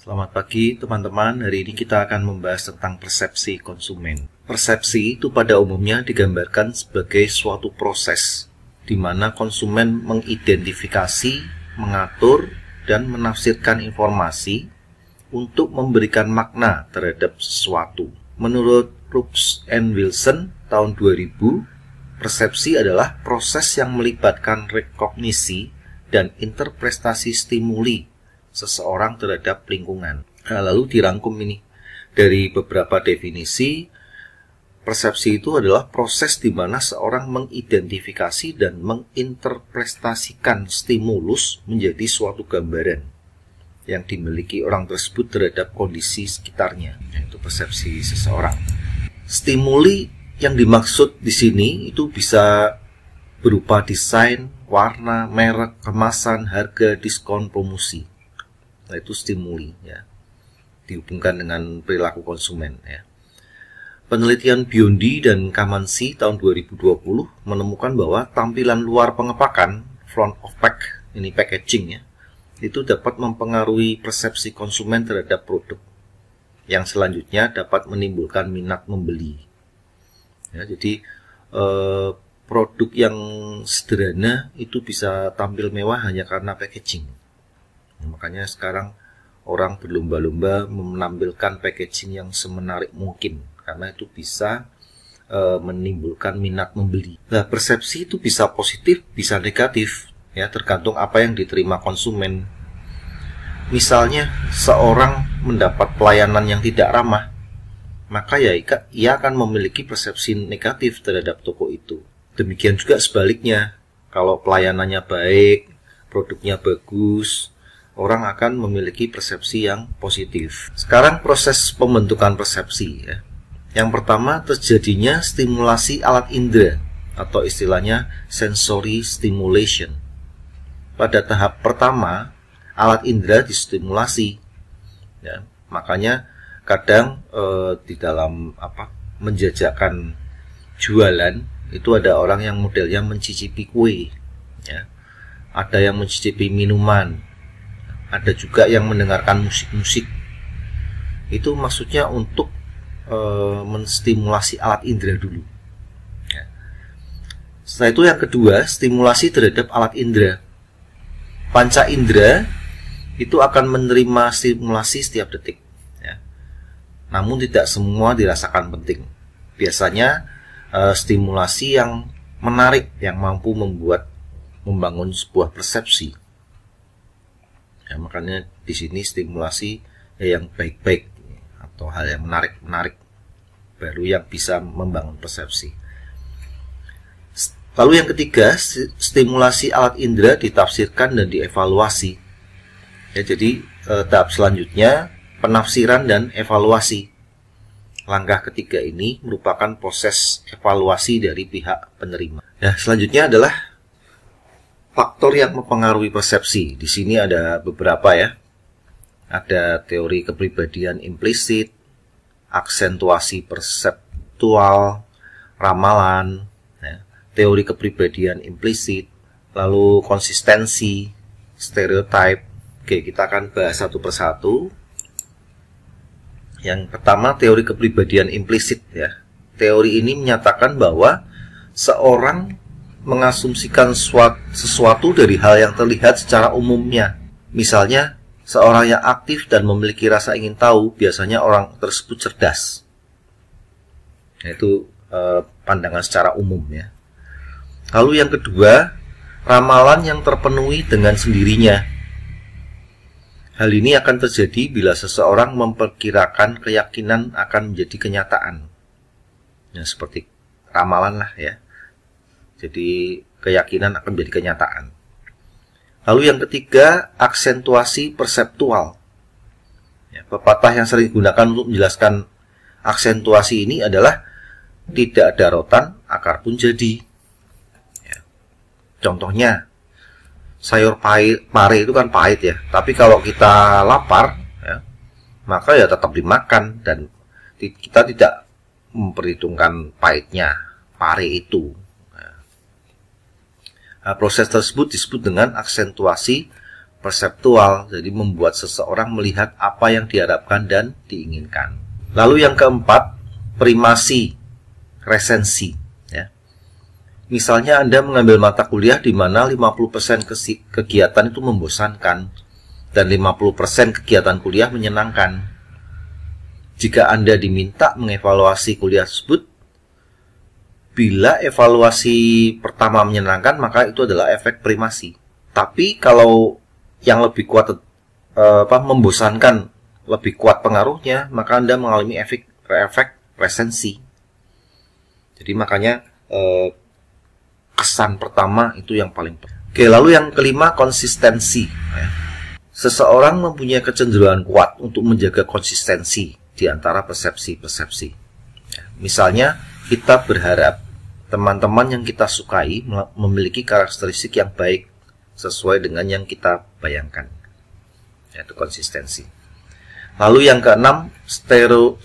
Selamat pagi teman-teman, hari ini kita akan membahas tentang persepsi konsumen. Persepsi itu pada umumnya digambarkan sebagai suatu proses di mana konsumen mengidentifikasi, mengatur, dan menafsirkan informasi untuk memberikan makna terhadap sesuatu. Menurut Brooks and Wilson tahun 2000, persepsi adalah proses yang melibatkan rekognisi dan interpretasi stimuli seseorang terhadap lingkungan. Lalu dirangkum ini dari beberapa definisi. Persepsi itu adalah proses di mana seorang mengidentifikasi dan menginterpretasikan stimulus menjadi suatu gambaran yang dimiliki orang tersebut terhadap kondisi sekitarnya, yaitu persepsi seseorang. Stimuli yang dimaksud di sini itu bisa berupa desain, warna, merek, kemasan, harga, diskon, promosi. Nah, itu stimuli ya, dihubungkan dengan perilaku konsumen ya. Penelitian Biondi dan Kamansi tahun 2020 menemukan bahwa tampilan luar pengepakan, front of pack, ini packaging ya, itu dapat mempengaruhi persepsi konsumen terhadap produk, yang selanjutnya dapat menimbulkan minat membeli. Ya, jadi produk yang sederhana itu bisa tampil mewah hanya karena packaging. Makanya sekarang orang berlomba-lomba menampilkan packaging yang semenarik mungkin, karena itu bisa menimbulkan minat membeli. Nah, persepsi itu bisa positif, bisa negatif, ya tergantung apa yang diterima konsumen. Misalnya, seorang mendapat pelayanan yang tidak ramah, maka ya ia akan memiliki persepsi negatif terhadap toko itu. Demikian juga sebaliknya, kalau pelayanannya baik, produknya bagus, orang akan memiliki persepsi yang positif. Sekarang proses pembentukan persepsi ya. Yang pertama, terjadinya stimulasi alat indera atau istilahnya sensory stimulation. Pada tahap pertama, alat indera distimulasi ya. Makanya kadang di dalam menjajakan jualan itu ada orang yang modelnya mencicipi kue ya. Ada yang mencicipi minuman. Ada juga yang mendengarkan musik-musik. Itu maksudnya untuk menstimulasi alat indera dulu ya. Setelah itu yang kedua, stimulasi terhadap alat indera. Panca indera itu akan menerima stimulasi setiap detik ya. Namun tidak semua dirasakan penting. Biasanya stimulasi yang menarik, yang mampu membangun sebuah persepsi. Ya, makanya di sini stimulasi yang baik-baik atau hal yang menarik baru yang bisa membangun persepsi. Lalu yang ketiga, stimulasi alat indera ditafsirkan dan dievaluasi. Ya, jadi tahap selanjutnya penafsiran dan evaluasi. Langkah ketiga ini merupakan proses evaluasi dari pihak penerima. Ya, selanjutnya adalah faktor yang mempengaruhi persepsi. Di sini ada beberapa ya. Ada teori kepribadian implisit, aksentuasi perseptual, ramalan, ya. Teori kepribadian implisit, lalu konsistensi, stereotype. Oke, kita akan bahas satu persatu. Yang pertama, teori kepribadian implisit ya. Teori ini menyatakan bahwa seorang mengasumsikan sesuatu dari hal yang terlihat secara umumnya. Misalnya, seorang yang aktif dan memiliki rasa ingin tahu, biasanya orang tersebut cerdas. Itu pandangan secara umum ya. Lalu yang kedua, ramalan yang terpenuhi dengan sendirinya. Hal ini akan terjadi bila seseorang memperkirakan keyakinan akan menjadi kenyataan. Ya, seperti ramalan lah ya. Jadi keyakinan akan menjadi kenyataan. Lalu yang ketiga, aksentuasi perseptual. Ya, pepatah yang sering digunakan untuk menjelaskan aksentuasi ini adalah tidak ada rotan, akar pun jadi. Ya. Contohnya, sayur pare itu kan pahit ya. Tapi kalau kita lapar, ya, maka ya tetap dimakan dan kita tidak memperhitungkan pahitnya pare itu. Proses tersebut disebut dengan aksentuasi perseptual, jadi membuat seseorang melihat apa yang diharapkan dan diinginkan. Lalu yang keempat, primasi, resensi. Ya. Misalnya Anda mengambil mata kuliah di mana 50% kegiatan itu membosankan dan 50% kegiatan kuliah menyenangkan. Jika Anda diminta mengevaluasi kuliah tersebut, bila evaluasi pertama menyenangkan, maka itu adalah efek primasi. Tapi kalau yang lebih kuat membosankan, lebih kuat pengaruhnya, maka Anda mengalami efek resensi. Jadi makanya kesan pertama itu yang paling penting. Oke, lalu yang kelima, konsistensi. Seseorang mempunyai kecenderungan kuat untuk menjaga konsistensi di antara persepsi-persepsi. Misalnya, kita berharap teman-teman yang kita sukai memiliki karakteristik yang baik sesuai dengan yang kita bayangkan, yaitu konsistensi. Lalu yang keenam,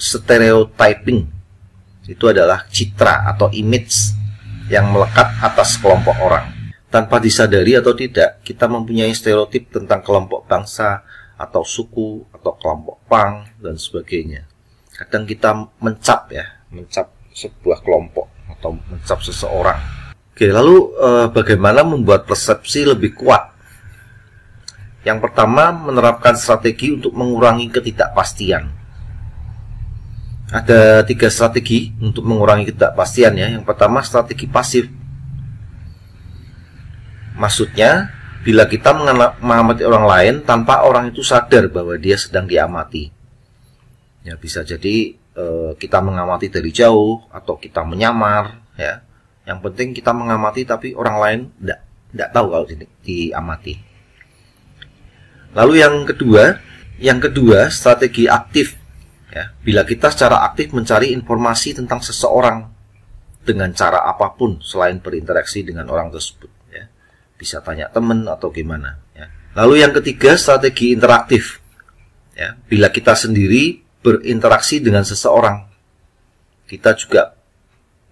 stereotyping. Itu adalah citra atau image yang melekat atas kelompok orang. Tanpa disadari atau tidak, kita mempunyai stereotip tentang kelompok bangsa atau suku atau kelompok pang dan sebagainya. Kadang kita mencap sebuah kelompok atau mencap seseorang. Oke, lalu bagaimana membuat persepsi lebih kuat? Yang pertama, menerapkan strategi untuk mengurangi ketidakpastian. Ada 3 strategi untuk mengurangi ketidakpastian ya. Yang pertama, strategi pasif. Maksudnya, bila kita mengamati orang lain tanpa orang itu sadar bahwa dia sedang diamati. Ya, bisa jadi kita mengamati dari jauh atau kita menyamar ya. Yang penting kita mengamati tapi orang lain tidak tahu kalau diamati. Lalu yang kedua strategi aktif. Ya, bila kita secara aktif mencari informasi tentang seseorang dengan cara apapun selain berinteraksi dengan orang tersebut. Ya. Bisa tanya teman atau gimana. Ya. Lalu yang ketiga strategi interaktif. Ya, bila kita sendiri berinteraksi dengan seseorang, kita juga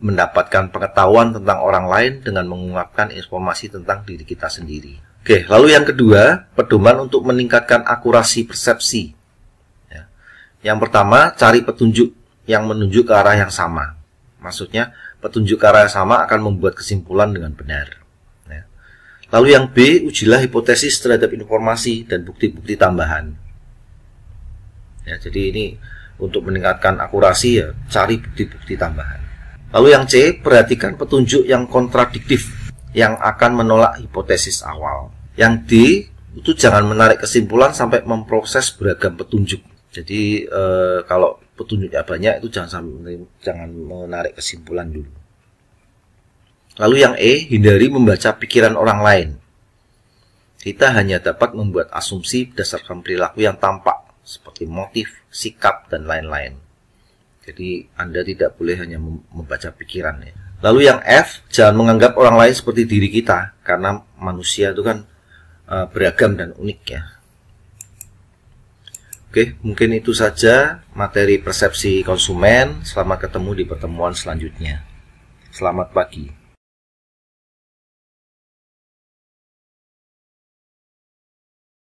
mendapatkan pengetahuan tentang orang lain dengan mengungkapkan informasi tentang diri kita sendiri. Oke, lalu yang kedua, pedoman untuk meningkatkan akurasi persepsi. Ya. Yang pertama, cari petunjuk yang menunjuk ke arah yang sama. Maksudnya, petunjuk ke arah yang sama akan membuat kesimpulan dengan benar. Ya. Lalu yang B, ujilah hipotesis terhadap informasi dan bukti-bukti tambahan. Ya, jadi ini untuk meningkatkan akurasi ya, cari bukti-bukti tambahan. Lalu yang C, perhatikan petunjuk yang kontradiktif yang akan menolak hipotesis awal. Yang D, itu jangan menarik kesimpulan sampai memproses beragam petunjuk. Jadi kalau petunjuknya banyak itu jangan menarik kesimpulan dulu. Lalu yang E, hindari membaca pikiran orang lain. Kita hanya dapat membuat asumsi berdasarkan perilaku yang tampak seperti motif, sikap, dan lain-lain. Jadi Anda tidak boleh hanya membaca pikiran ya. Lalu yang F, jangan menganggap orang lain seperti diri kita, karena manusia itu kan beragam dan unik ya. Oke, mungkin itu saja materi persepsi konsumen. Selamat ketemu di pertemuan selanjutnya. Selamat pagi.